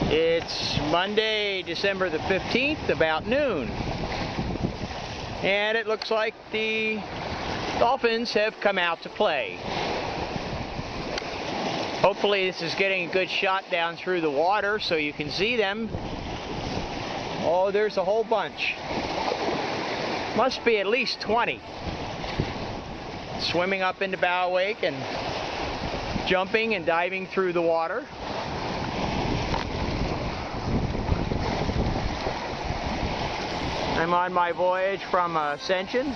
It's Monday, December the 15th, about noon. And it looks like the dolphins have come out to play. Hopefully this is getting a good shot down through the water so you can see them. Oh, there's a whole bunch. Must be at least 20. Swimming up into Bow Lake and jumping and diving through the water. I'm on my voyage from Ascension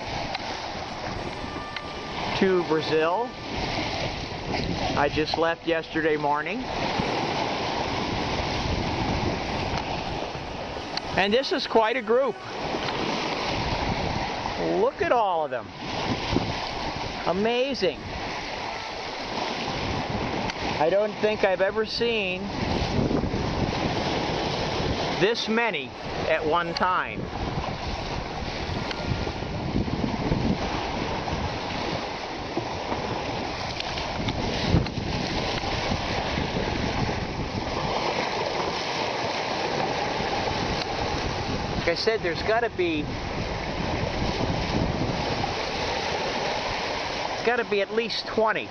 to Brazil. I just left yesterday morning. And this is quite a group. Look at all of them. Amazing. I don't think I've ever seen this many at one time. Like I said, there's got to be at least 20.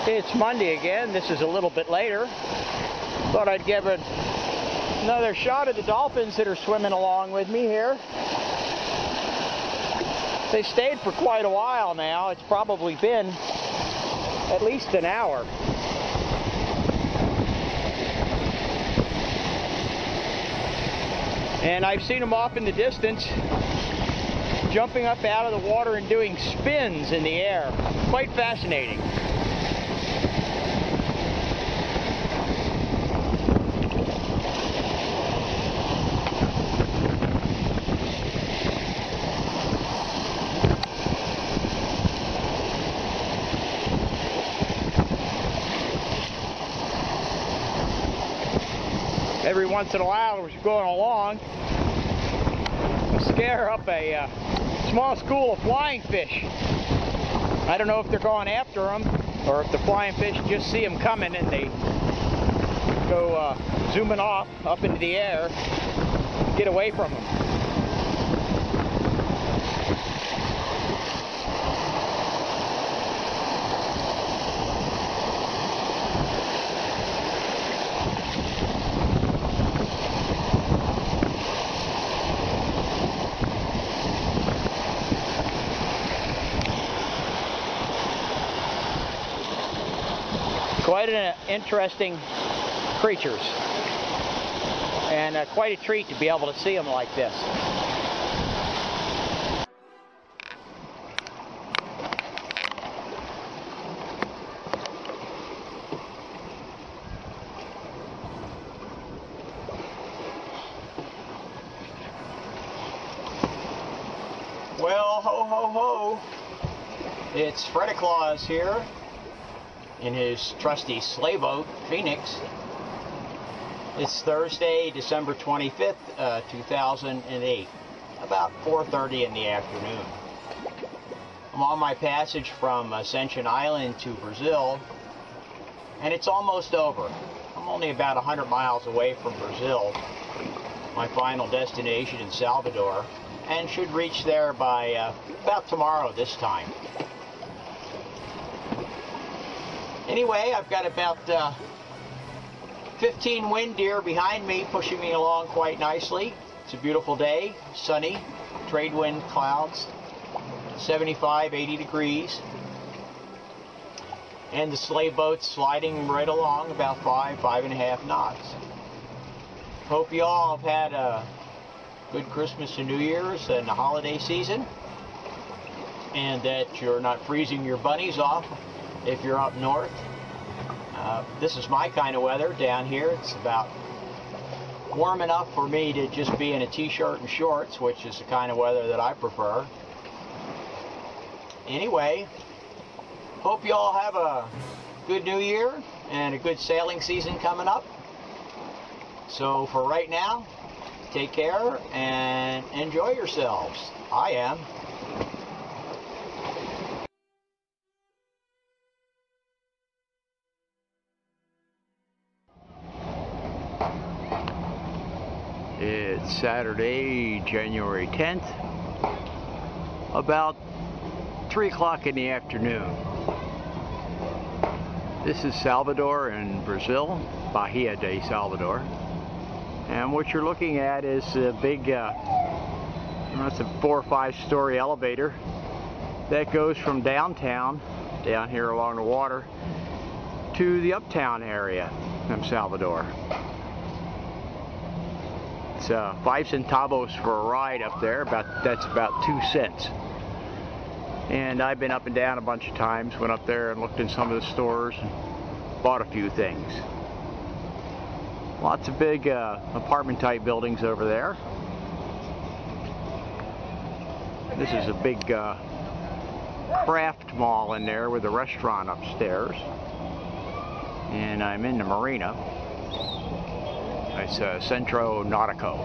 It's Monday again. This is a little bit later. Thought I'd give another shot at the dolphins that are swimming along with me here. They stayed for quite a while now. It's probably been at least an hour. And I've seen them off in the distance, jumping up out of the water and doing spins in the air. Quite fascinating. Every once in a while, as you're going along, scare up a small school of flying fish. I don't know if they're going after them or if the flying fish just see them coming and they go zooming off up into the air, get away from them. Quite an interesting creatures, and quite a treat to be able to see them like this. Well, ho ho ho, it's Freddy Claus here in his trusty sleigh boat, Fenix. It's Thursday, December 25th, 2008, about 4:30 in the afternoon. I'm on my passage from Ascension Island to Brazil, and it's almost over. I'm only about 100 miles away from Brazil, my final destination in Salvador, and should reach there by about tomorrow this time. Anyway, I've got about 15 wind deer behind me pushing me along quite nicely. It's a beautiful day, sunny, trade wind clouds, 75, 80 degrees. And the sleigh boat's sliding right along about 5.5 knots. Hope you all have had a good Christmas and New Year's and the holiday season, and that you're not freezing your bunnies off if you're up north. This is my kind of weather down here. It's about warm enough for me to just be in a t-shirt and shorts, which is the kind of weather that I prefer. Anyway, hope you all have a good new year and a good sailing season coming up. So for right now, take care and enjoy yourselves. I am. It's Saturday, January 10th, about 3 o'clock in the afternoon. This is Salvador in Brazil, Bahia de Salvador. And what you're looking at is a big, it's a 4 or 5 story elevator that goes from downtown, down here along the water, to the uptown area of Salvador. It's 5 centavos for a ride up there. That's about 2 cents. And I've been up and down a bunch of times. Went up there and looked in some of the stores and bought a few things. Lots of big apartment type buildings over there. This is a big craft mall in there with a restaurant upstairs. And I'm in the marina. It's Centro Nautico.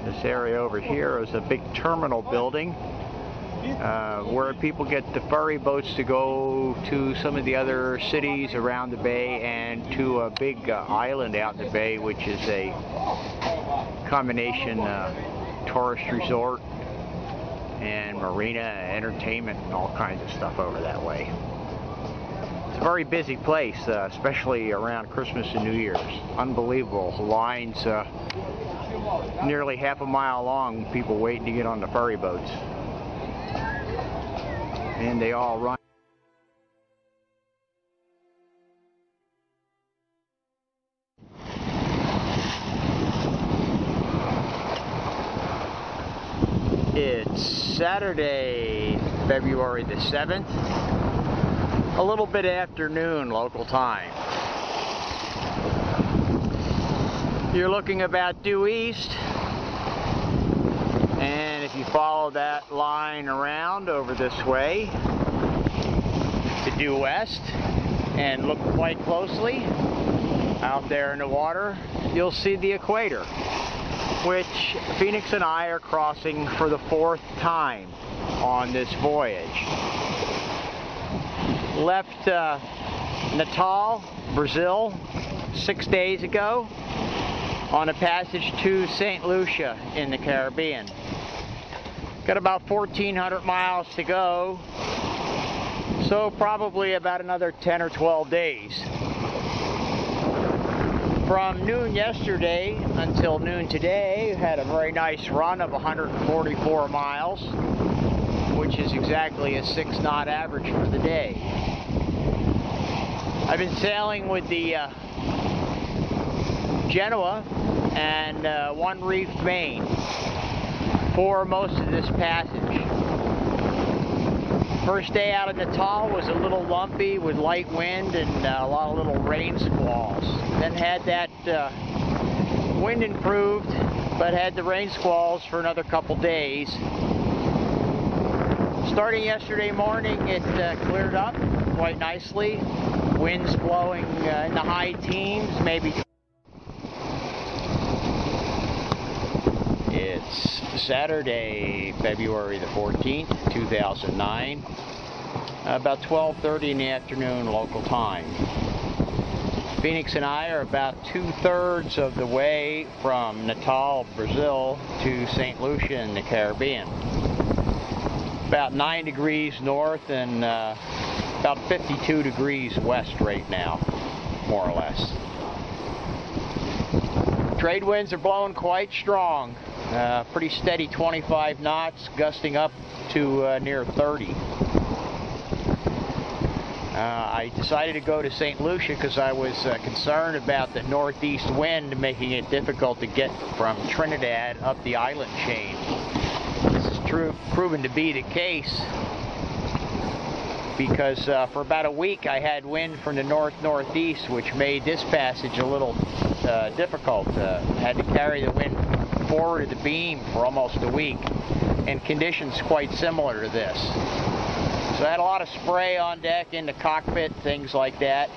This area over here is a big terminal building where people get the ferry boats to go to some of the other cities around the bay and to a big island out in the bay, which is a combination tourist resort and marina, entertainment, and all kinds of stuff over that way. It's a very busy place, especially around Christmas and New Year's. Unbelievable lines, nearly half a mile long, people waiting to get on the ferry boats. And they all run. It's Saturday, February the 7th. A little bit afternoon local time. You're looking about due east, and if you follow that line around over this way to due west and look quite closely out there in the water, you'll see the equator, which Fenix and I are crossing for the 4th time on this voyage. Left Natal, Brazil, 6 days ago on a passage to St. Lucia in the Caribbean. Got about 1,400 miles to go, so probably about another 10 or 12 days. From noon yesterday until noon today, had a very nice run of 144 miles, which is exactly a 6-knot average for the day. I've been sailing with the Genoa and one reefed main for most of this passage. First day out of Natal was a little lumpy with light wind and a lot of little rain squalls. Then had that wind improved, but had the rain squalls for another couple days. Starting yesterday morning, it cleared up quite nicely. Winds blowing in the high teens, maybe. It's Saturday, February the 14th, 2009, about 12:30 in the afternoon local time. Phoenix and I are about 2/3 of the way from Natal, Brazil to St. Lucia in the Caribbean. About 9 degrees north and about 52 degrees west right now, more or less. Trade winds are blowing quite strong. Pretty steady 25 knots, gusting up to near 30. I decided to go to St. Lucia because I was concerned about the northeast wind making it difficult to get from Trinidad up the island chain. This is proven to be the case. because for about a week I had wind from the north-northeast, which made this passage a little difficult. Had to carry the wind forward of the beam for almost a week, and conditions quite similar to this. So I had a lot of spray on deck, in the cockpit, things like that.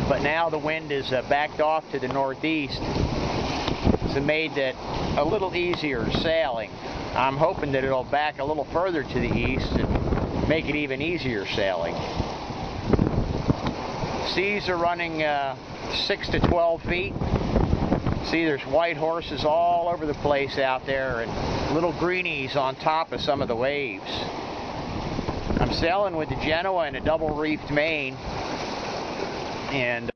But now the wind is backed off to the northeast, so it made that a little easier sailing. I'm hoping that it'll back a little further to the east and make it even easier sailing. Seas are running 6 to 12 feet. See, there's white horses all over the place out there, and little greenies on top of some of the waves. I'm sailing with the Genoa in a double reefed main, and